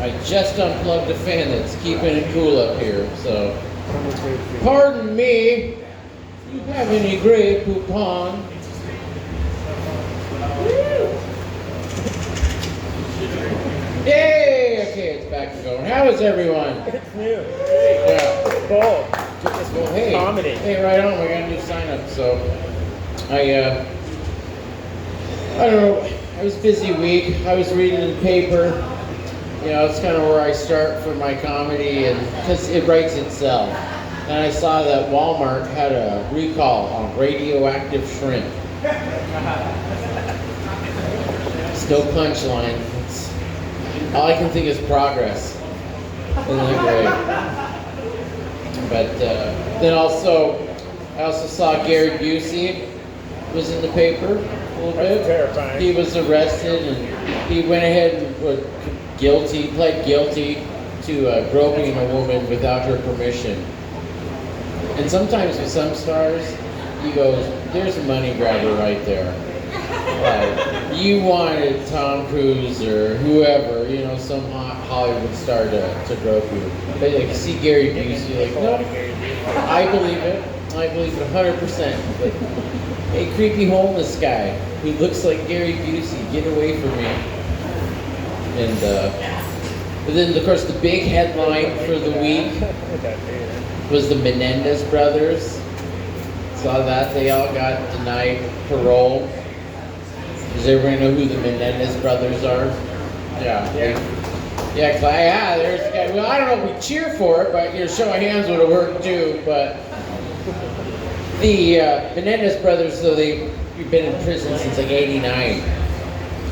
I just unplugged the fan that's keeping it cool up here, so pardon me. You have any Grey Poupon? Yay! Okay, it's back to going. How is everyone? It's new. Yeah. It's bold. Well, hey, Comedy. hey, right on. We got a new sign up, so I don't know. It was a busy week. I was reading the paper. You know, it's kind of where I start for my comedy, and because it writes itself. And I saw that Walmart had a recall on radioactive shrimp. Still punchline. All I can think is progress. Isn't that great? But then I also saw Gary Busey was in the paper a little bit. That's terrifying. He was arrested and he went ahead and pled guilty to groping a woman without her permission. And sometimes with some stars, he goes, there's a money grabber right there. You wanted Tom Cruise or whoever, you know, some hot Hollywood star to grope you. But like, you see Gary Busey, like, no, I believe it. I believe it 100%. But, hey, creepy homeless guy who looks like Gary Busey, get away from me. And but then, of course, the big headline for the week was the Menendez brothers. Saw that. They all got denied parole. Does everybody know who the Menendez brothers are? Yeah. Yeah, there's the guy. Well, I don't know if we cheer for it, but show of hands would have worked too. But the Menendez brothers, so they've been in prison since like '89,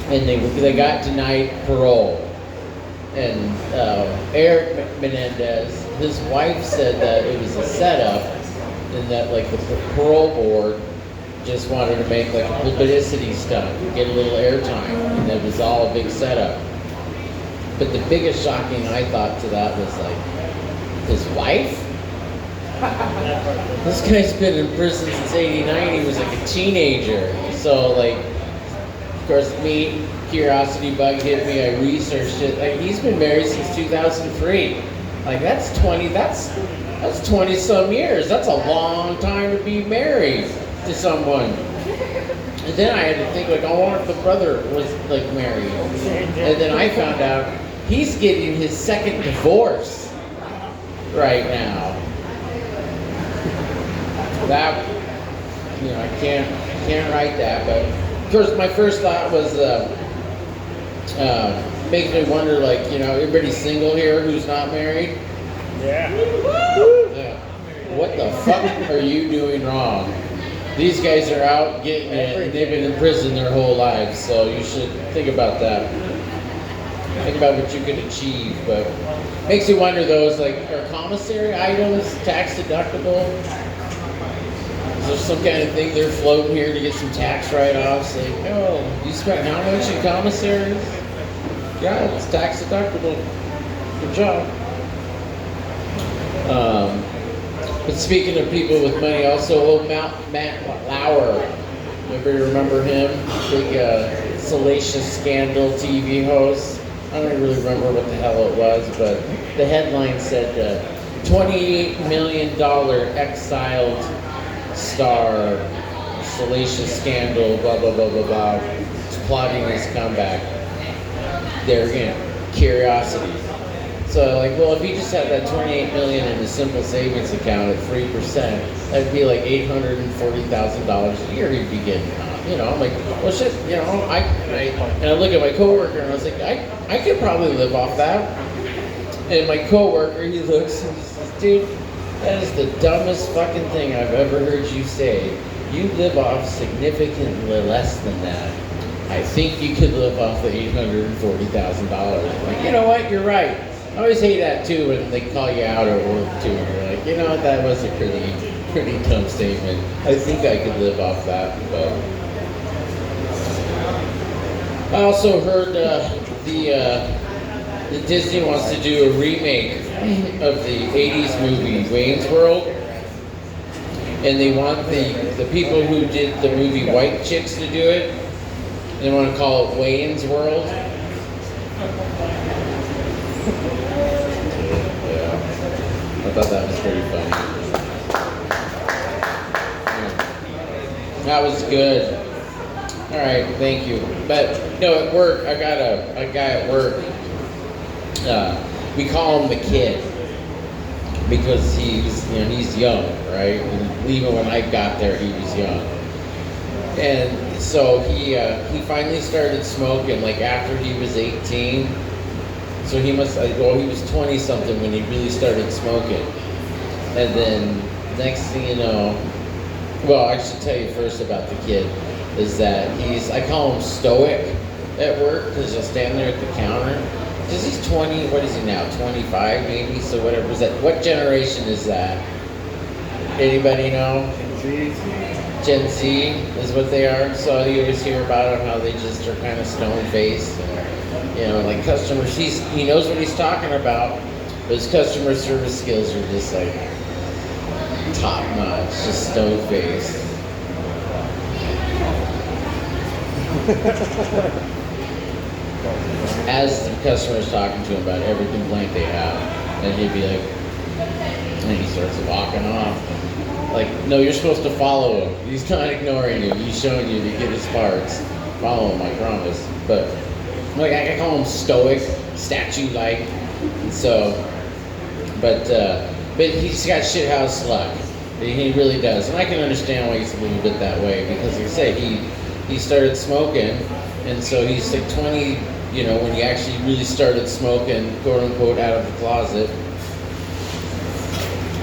and they got denied parole. And Eric Menendez, his wife said that it was a setup, and that like the parole board just wanted to make like a publicity stunt, get a little airtime, and it was all a big setup. But the biggest shocking I thought to that was like, his wife? This guy's been in prison since '89, he was like a teenager. So like, of course me, curiosity bug hit me, I researched it. Like, he's been married since 2003. Like that's 20 some years. That's a long time to be married to someone. And then I had to think, like, I wonder if the brother was like married. And then I found out he's getting his second divorce right now. That, you know, I can't write that. But of course, my first thought was makes me wonder, like, you know, everybody's single here who's not married. Yeah. What the fuck are you doing wrong? These guys are out getting it, and they've been in prison their whole lives, so you should think about that. Think about what you could achieve, but makes you wonder, those, like, are commissary items tax deductible? Is there some kind of thing they're floating here to get some tax write-offs? Like, oh, you spent how much in commissaries? Yeah, it's tax deductible. Good job. But speaking of people with money, also old Matt Lauer. Everybody remember him? Big Salacious Scandal TV host. I don't really remember what the hell it was, but the headline said $28 million exiled star, Salacious Scandal, blah, blah, blah, blah, blah, is plotting his comeback. There again, curiosity. So, like, well, if you just had that $28 million in a simple savings account at 3%, that'd be like $840,000 a year you'd be getting. You know, I'm like, well, shit, you know, and I look at my coworker and I was like, I could probably live off that. And my coworker, he looks and he says, dude, that is the dumbest fucking thing I've ever heard you say. You live off significantly less than that. I think you could live off the $840,000. Like, you know what? You're right. I always hate that too when they call you out at work too. And you're like, you know what? That was a pretty dumb statement. I think I could live off that. But I also heard the Disney wants to do a remake of the '80s movie Wayne's World, and they want the people who did the movie White Chicks to do it. They want to call it Wayne's World. good. All right, thank you. But no, at work, I got a guy at work. We call him the kid because he's young, right? And even when I got there, he was young. And so he finally started smoking like after he was 18. So he was 20 something when he really started smoking. And then next thing you know, well, I should tell you first about the kid is that I call him stoic at work because he'll stand there at the counter. Because he's 20, what is he now, 25 maybe? So whatever is that, what generation is that? Anybody know? Gen Z is what they are. So you always hear about them, how they just are kind of stone-faced. You know, like customers, he knows what he's talking about, but his customer service skills are just like top-notch, just stone-faced. As the customer's talking to him about every complaint they have, and he'd be like, and he starts walking off. Like, no, you're supposed to follow him. He's not ignoring you. He's showing you to get his parts. Follow him, I promise. But, like, I call him stoic, statue-like. So, but he's got shithouse luck. He really does. And I can understand why he's a little bit that way. Because, like I said, he started smoking. And so he's like 20, you know, when he actually really started smoking, quote-unquote, out of the closet.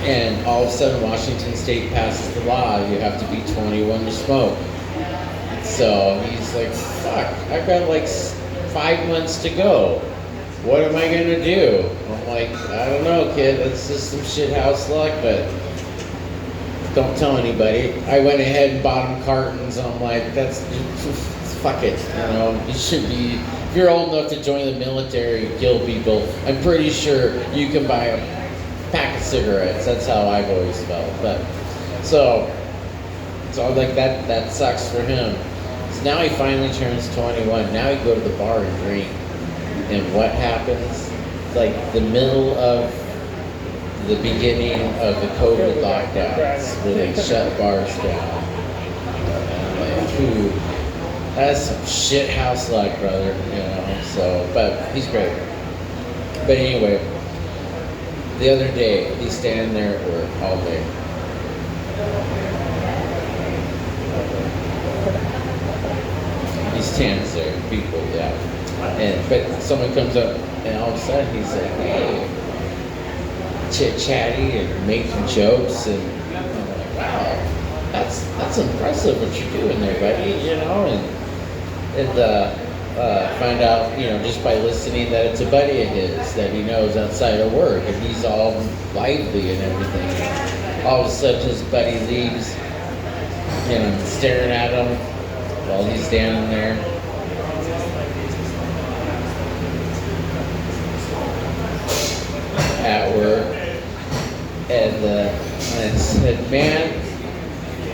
And all of a sudden, Washington State passes the law, you have to be 21 to smoke. So he's like, fuck, I've got like 5 months to go. What am I gonna do? I'm like, I don't know, kid, that's just some shithouse luck, but don't tell anybody. I went ahead and bought him cartons, and I'm like, fuck it, you know, you should be, if you're old enough to join the military and kill people, I'm pretty sure you can buy a pack of cigarettes. That's how I've always felt. But so like that sucks for him. So now he finally turns 21. Now he go to the bar and drink. And what happens? Like the middle of the beginning of the COVID lockdowns, where they shut bars down. And I'm like, ooh, that's some shit house luck, brother. You know. So, but he's great. But anyway. The other day, he's standing there at work all day. He stands there, people, yeah. But someone comes up, and all of a sudden he's like, hey, chit-chatty and making jokes, and I'm like, wow, that's impressive what you're doing there, buddy, you know, and find out, you know, just by listening that it's a buddy of his that he knows outside of work, and he's all lively and everything. All of a sudden, his buddy leaves, you know, staring at him while he's standing there. At work. And I said, man,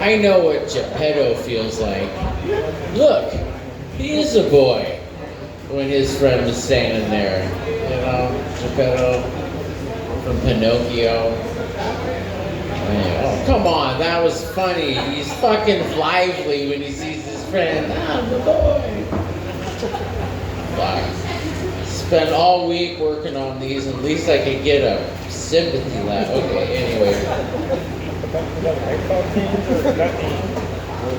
I know what Geppetto feels like. Look, he is a boy. When his friend was standing there, you know, Geppetto from Pinocchio. Oh, come on, that was funny. He's fucking lively when he sees his friend. I'm the boy. Wow. Spent all week working on these, and at least I could get a sympathy laugh. Okay, anyway.